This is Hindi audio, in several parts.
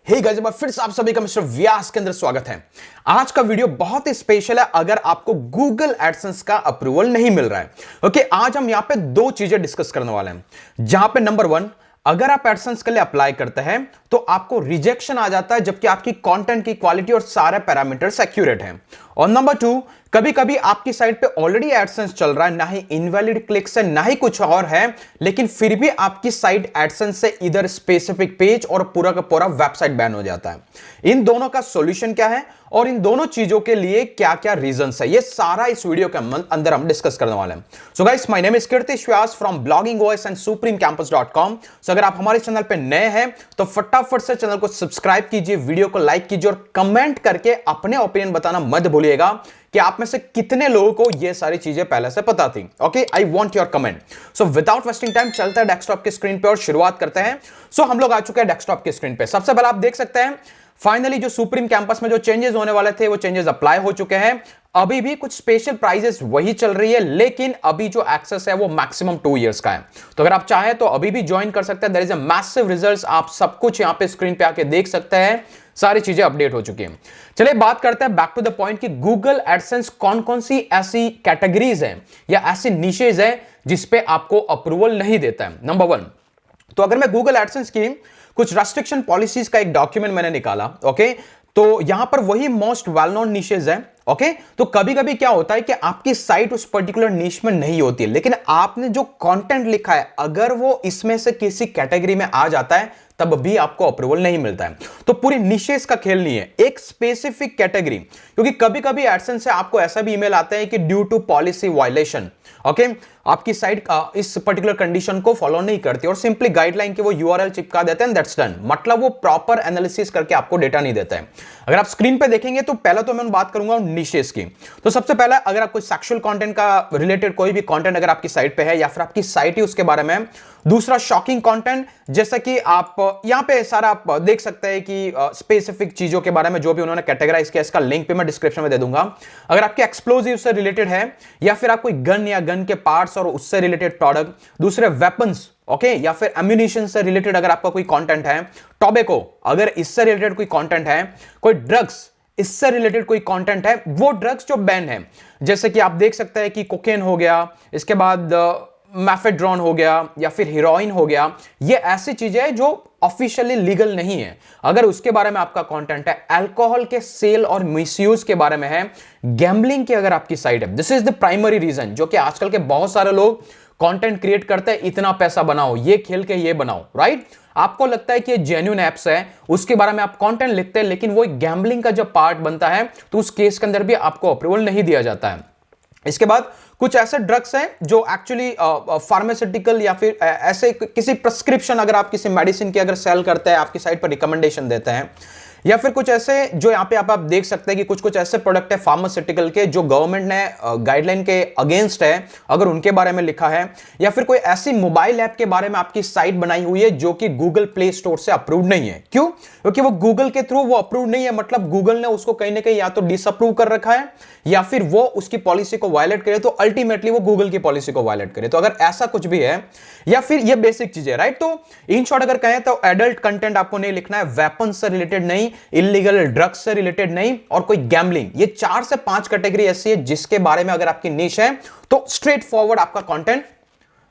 हे गाइस, फिर से आप सभी का मिस्टर व्यास के अंदर स्वागत है। आज का वीडियो बहुत ही स्पेशल है अगर आपको गूगल एडसेंस का अप्रूवल नहीं मिल रहा है। ओके, आज हम यहां पे दो चीजें डिस्कस करने वाले हैं, जहां पे नंबर 1, अगर आप एडसेंस के लिए अप्लाई करते हैं तो आपको रिजेक्शन आ जाता है जबकि आपकी कंटेंट की क्वालिटी और सारे पैरामीटर्स एक्यूरेट हैं। और नंबर 2, कभी कभी आपकी साइट पे ऑलरेडी एडसेंस चल रहा है, ना ही इनवैलिड क्लिक्स है ना ही कुछ और है, लेकिन फिर भी आपकी साइट एडसेंस से इधर स्पेसिफिक पेज और पूरा का पूरा वेबसाइट बैन हो जाता है। इन दोनों का सॉल्यूशन क्या है और इन दोनों चीजों के लिए क्या क्या रीजंस है, ये सारा इस वीडियो के अंदर हम डिस्कस करने वाले हैं। So guys, my name is Kirtish Vyas from bloggingos and supremecampus.com। So अगर आप हमारे चैनल पे नए हैं तो फटाफट से चैनल को सब्सक्राइब कीजिए, वीडियो को लाइक कीजिए और कमेंट करके अपने ओपिनियन बताना मत भूलिएगा कि आप में से कितने लोगों को ये सारी चीजें पहले से पता थी। Okay, I want your comment. So without wasting time चलते हैं डेस्कटॉप की स्क्रीन पे और शुरुआत करते हैं। सो हम लोग आ चुके हैं डेस्कटॉप की स्क्रीन पे। सबसे पहले आप देख सकते हैं फाइनली जो सुप्रीम कैंपस में जो चेंजेस होने वाले थे वो चेंजेस अप्लाई हो चुके हैं। अभी भी कुछ स्पेशल प्राइजेस वही चल रही है, लेकिन अभी जो एक्सेस है वो मैक्सिमम 2 इयर्स का है। तो अगर आप चाहें तो अभी भी ज्वाइन कर सकते हैं। There is a massive results, आप सब कुछ यहां पे स्क्रीन पे आके देख सकते हैं। सारी चीजें अपडेट हो चुकी हैं। चलिए बात करते हैं बैक टू द पॉइंट कि गूगल एडसेंस कौन कौन सी ऐसी कैटेगरीज हैं या ऐसी निशेज हैं जिसपे आपको अप्रूवल नहीं देता है। नंबर 1, तो अगर मैं गूगल एडसेंस की कुछ रेस्ट्रिक्शन पॉलिसीज का एक डॉक्यूमेंट मैंने निकाला, ओके, तो यहां पर वही मोस्ट वेल नोन निशेज है। ओके, तो कभी कभी क्या होता है कि आपकी साइट उस पर्टिकुलर निश में नहीं होती है, लेकिन आपने जो कंटेंट लिखा है अगर वो इसमें से किसी कैटेगरी में आ जाता है तब भी आपको अप्रूवल नहीं मिलता है। तो पूरी निशेस का खेल नहीं है, एक स्पेसिफिक कैटेगरी, क्योंकि कभी कभी एडसेंस से आपको ऐसा भी ईमेल आता है कि due to policy violation, okay, आपकी साइट इस पर्टिकुलर कंडीशन को फॉलो नहीं करती और सिंपली गाइडलाइन के वो यूआरएल चिपका देते हैं, दैट्स डन। मतलब वो प्रॉपर एनालिसिस करके आपको डेटा नहीं देता है। अगर आप स्क्रीन पे देखेंगे तो पहले तो मैं बात करूंगा निशेस की। तो सबसे पहला, अगर आप कोई सेक्सुअल कंटेंट का रिलेटेड कोई भी कंटेंट अगर आपकी साइट पे है या फिर आपकी साइट ही उसके बारे में। दूसरा, शॉकिंग कंटेंट, जैसा कि आप यहां पे सारा आप देख सकते हैं कि स्पेसिफिक चीजों के बारे में जो भी उन्होंने कैटेगराइज किया, इसका लिंक भी मैं डिस्क्रिप्शन में दे दूंगा। अगर आपके एक्सप्लोजिव से रिलेटेड है या फिर आप कोई गन या गन के पार्ट्स और उससे रिलेटेड प्रोडक्ट, दूसरे वेपन्स, ओके, या फिर एम्यूनिशन से रिलेटेड अगर आपका कोई कंटेंट है, टोबैको अगर इससे रिलेटेड कोई कंटेंट है, कोई ड्रग्स इससे रिलेटेड कोई कंटेंट है, वो ड्रग्स जो बैन है, जैसे कि आप देख सकते हैं कि कोकेन हो गया, इसके बाद मैफेड्रॉन हो गया या फिर हीरोइन हो गया, ये ऐसी चीजें हैं जो ऑफिशियली लीगल नहीं है। अगर उसके बारे में आपका कंटेंट है, अल्कोहल के सेल और मिसयूज के बारे में है, गैम्बलिंग की अगर आपकी साइट है, this is the primary reason जो कि आजकल के बहुत सारे लोग कंटेंट क्रिएट करते हैं, इतना पैसा बनाओ, ये खेल के ये बनाओ, राइट। आपको लगता है कि ये जेन्युइन एप्स है, उसके बारे में आप कंटेंट लिखते हैं, लेकिन वो गैम्बलिंग का जब पार्ट बनता है तो उस केस के अंदर भी आपको अप्रूवल नहीं दिया जाता है। इसके बाद कुछ ऐसे ड्रग्स हैं जो एक्चुअली फार्मास्यूटिकल या फिर ऐसे किसी प्रिस्क्रिप्शन, अगर आप किसी मेडिसिन की अगर सेल करते हैं, आपकी साइट पर रिकमेंडेशन देते हैं, या फिर कुछ ऐसे जो यहां पे आप देख सकते हैं कि कुछ कुछ ऐसे प्रोडक्ट है फार्मास्यूटिकल के जो गवर्नमेंट ने गाइडलाइन के अगेंस्ट है, अगर उनके बारे में लिखा है, या फिर कोई ऐसी मोबाइल ऐप के बारे में आपकी साइट बनाई हुई है जो कि गूगल प्ले स्टोर से अप्रूव नहीं है। क्यों? क्योंकि वो गूगल के थ्रू वो अप्रूव नहीं है, मतलब गूगल ने उसको कहीं ना कहीं या तो डिसअप्रूव कर रखा है या फिर वो उसकी पॉलिसी को वायलेट करे, तो अल्टीमेटली वो गूगल की पॉलिसी को वायलेट करे। तो अगर ऐसा कुछ भी है, या फिर ये बेसिक चीजें, राइट, तो इन शॉर्ट अगर कहें तो एडल्ट कंटेंट आपको नहीं लिखना है, वेपन से रिलेटेड नहीं, इलीगल ड्रग्स से रिलेटेड नहीं, और कोई गैम्बलिंग। ये 4 से 5 कैटेगरी ऐसी है जिसके बारे में अगर आपकी निश है तो स्ट्रेट फॉरवर्ड आपका कंटेंट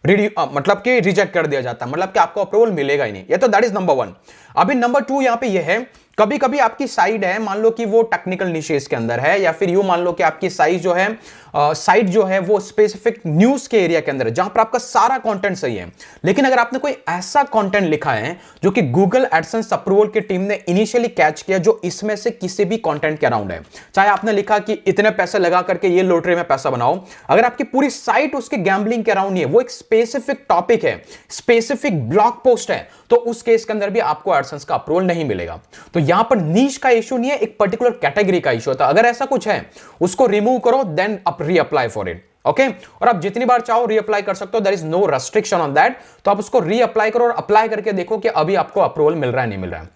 मतलब कि रिजेक्ट कर दिया जाता है, मतलब कि आपको अप्रूवल मिलेगा ही नहीं। ये तो दैट इज नंबर 1। अभी नंबर 2 यहां पे ये है, कभी कभी आपकी साइट है, मान लो कि वो टेक्निकल निशेस के अंदर है, या फिर यूं मान लो कि आपकी साइट जो है साइट जो है वो स्पेसिफिक न्यूज के एरिया के अंदर है जहां पर आपका सारा कंटेंट सही है, लेकिन अगर आपने कोई ऐसा कंटेंट लिखा है जो कि गूगल एडसेंस अप्रूवल की टीम ने इनिशियली कैच किया जो इसमें से किसी भी कंटेंट के अराउंड है, चाहे आपने लिखा कि इतने पैसे लगा करके ये लॉटरी में पैसा बनाओ, अगर आपकी पूरी साइट उसके गैम्बलिंग के अराउंड नहीं है, वो एक स्पेसिफिक टॉपिक है, स्पेसिफिक ब्लॉग पोस्ट है, तो उस केस के अंदर भी आपको एडसेंस का अप्रूवल नहीं मिलेगा। तो यहां पर नीश का इशू नहीं है, एक पर्टिकुलर कैटेगरी का इशू होता है। अगर ऐसा कुछ है उसको रिमूव करो, देन आप रीअप्लाई फॉर इट, ओके। और आप जितनी बार चाहो रीअप्लाई कर सकते हो, there is no restriction on that. तो आप उसको रीअप्लाई करो और अप्लाई करके देखो कि अभी आपको अप्रूवल मिल रहा है नहीं मिल रहा है।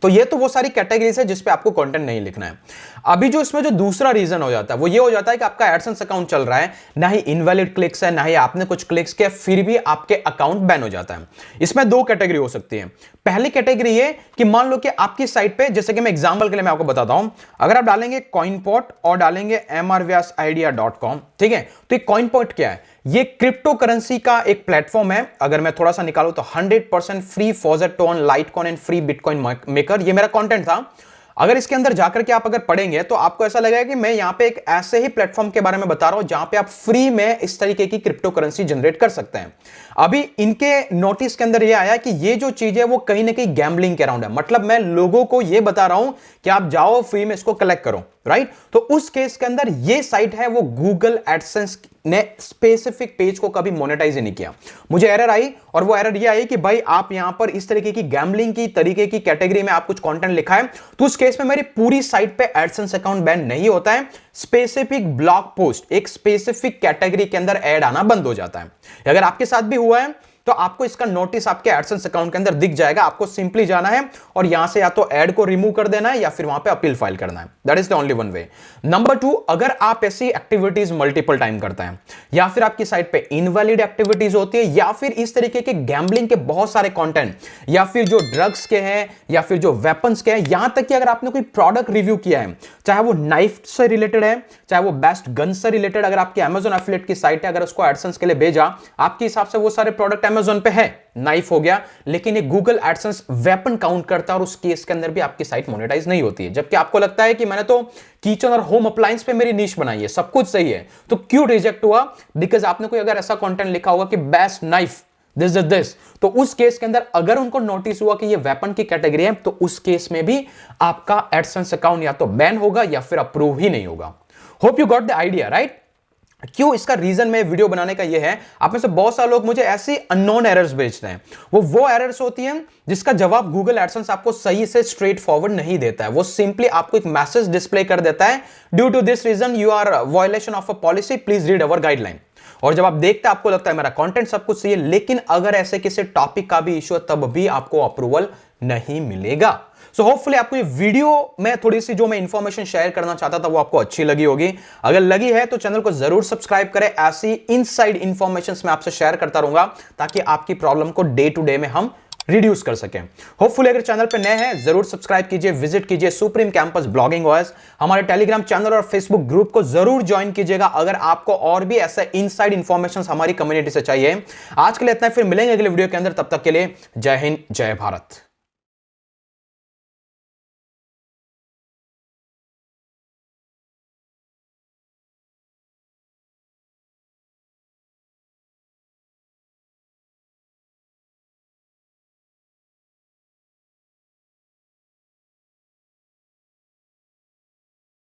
तो ये तो वो सारी कैटेगरीज है जिस पे आपको कंटेंट नहीं लिखना है। अभी जो इसमें जो दूसरा रीजन हो जाता है वो ये हो जाता है कि आपका एडसेंस अकाउंट चल रहा है, ना ही इनवैलिड क्लिक्स है, ना ही आपने कुछ क्लिक्स किया, फिर भी आपके अकाउंट बैन हो जाता है। इसमें दो कैटेगरी हो सकती है। पहली कैटेगरी ये कि मान लो कि आपकी साइट पे, जैसे कि मैं एग्जांपल के लिए मैं आपको बताता हूं, अगर आप डालेंगे CoinPot और डालेंगे mrvyasidea.com, ठीक है, तो ये CoinPot क्या है? ये क्रिप्टो करेंसी का एक प्लेटफॉर्म है। अगर मैं थोड़ा सा निकालूं तो 100% free faucet Tron, Litecoin and free Bitcoin maker, ये मेरा कंटेंट था। अगर इसके अंदर जाकर के आप अगर पढ़ेंगे तो आपको ऐसा लगेगा कि मैं यहां पे एक ऐसे ही प्लेटफॉर्म के बारे में बता रहा हूं जहां पे आप फ्री में इस तरीके की क्रिप्टो करेंसी जनरेट कर सकते हैं। अभी इनके नोटिस के अंदर यह आया कि ये जो चीज है वो कहीं ना कहीं गैम्बलिंग के अराउंड है। मतलब मैं लोगों को यह बता रहा हूं कि आप जाओ फ्री में इसको कलेक्ट करो, राइट? तो उस केस के अंदर ये साइट है वो गूगल एडसेंस ने स्पेसिफिक पेज को कभी मोनेटाइज नहीं किया। मुझे एरर आई और वो एरर ये आई कि भाई आप यहां पर इस तरीके की गैम्बलिंग की तरीके की कैटेगरी में आप कुछ कंटेंट लिखा है, तो उस केस में मेरी पूरी साइट पे एडसेंस अकाउंट बैन नहीं होता है। स्पेसिफिक ब्लॉग पोस्ट एक स्पेसिफिक कैटेगरी के अंदर ऐड आना बंद हो जाता है। अगर आपके साथ भी हुआ है तो आपको इसका नोटिस आपके एडसेंस अकाउंट के अंदर दिख जाएगा। आपको सिंपली जाना है और यहां से या तो ऐड को रिमूव कर देना है या फिर वहां पे अपील फाइल करना है। That is the only one way. Number 2, अगर आप ऐसी एक्टिविटीज मल्टीपल टाइम करते हैं या फिर आपकी साइट पे इनवैलिड एक्टिविटीज होती है या फिर इस तरीके के गैम्बलिंग के बहुत सारे कंटेंट या फिर जो ड्रग्स के हैं या फिर जो वेपन्स के हैं, यहां तक कि अगर आपने कोई प्रोडक्ट रिव्यू किया है, चाहे वो नाइफ से रिलेटेड है, चाहे वो बेस्ट गन से रिलेटेड, अगर आपकी Amazon एफिलिएट की साइट है, अगर उसको एडसेंस के लिए भेजा, आपके हिसाब से वो सारे प्रोडक्ट Amazon पे है, नाइफ हो गया, लेकिन ये गूगल एडसेंस वेपन काउंट करता है और उस केस के अंदर भी आपकी साइट मोनेटाइज नहीं होती है। जबकि आपको लगता है कि मैंने तो किचन और होम अप्लायंस पे मेरी नीश बनाई है, सब कुछ सही है, तो क्यों रिजेक्ट हुआ? बिकॉज आपने कोई अगर ऐसा कंटेंट लिखा होगा कि बेस्ट नाइफ दिस, तो उस केस के अंदर अगर उनको नोटिस हुआ कि ये वेपन की कैटेगरी है, तो उस केस में भी आपका एडसेंस अकाउंट या तो बैन होगा या फिर अप्रूव ही नहीं होगा। Hope you got the idea, right? क्यों इसका रीजन में वीडियो बनाने का यह है, आप में से बहुत सारे लोग मुझे ऐसी अननोन एरर्स भेजते हैं। वो एरर्स होती हैं जिसका जवाब गूगल एडसेंस आपको सही से स्ट्रेट फॉरवर्ड नहीं देता है। वो सिंपली आपको एक मैसेज डिस्प्ले कर देता है, due to this reason you are violation of a policy, please read our guideline. और जब आप देखते हैं आपको लगता है मेरा कंटेंट सब कुछ सही है, लेकिन अगर ऐसे किसी टॉपिक का भी इश्यू है तब भी आपको अप्रूवल नहीं मिलेगा। सो होपफुली आपको ये वीडियो में थोड़ी सी जो मैं इंफॉर्मेशन शेयर करना चाहता था वो आपको अच्छी लगी होगी। अगर लगी है तो चैनल को जरूर सब्सक्राइब करें। ऐसी इनसाइड इंफॉर्मेशन मैं आपसे शेयर करता रहूंगा ताकि आपकी प्रॉब्लम को डे टू डे में हम रिड्यूस कर सकें। होपफुली अगर चैनल पे नए हैं जरूर सब्सक्राइब कीजिए, विजिट कीजिए सुप्रीम कैंपस ब्लॉगिंग ओएस, हमारे टेलीग्राम चैनल और फेसबुक ग्रुप को जरूर ज्वाइन कीजिएगा अगर आपको और भी ऐसे इनसाइड इंफॉर्मेशन हमारी कम्युनिटी से चाहिए। आज के लिए इतना, फिर मिलेंगे अगले वीडियो के अंदर। तब तक के लिए जय हिंद, जय भारत।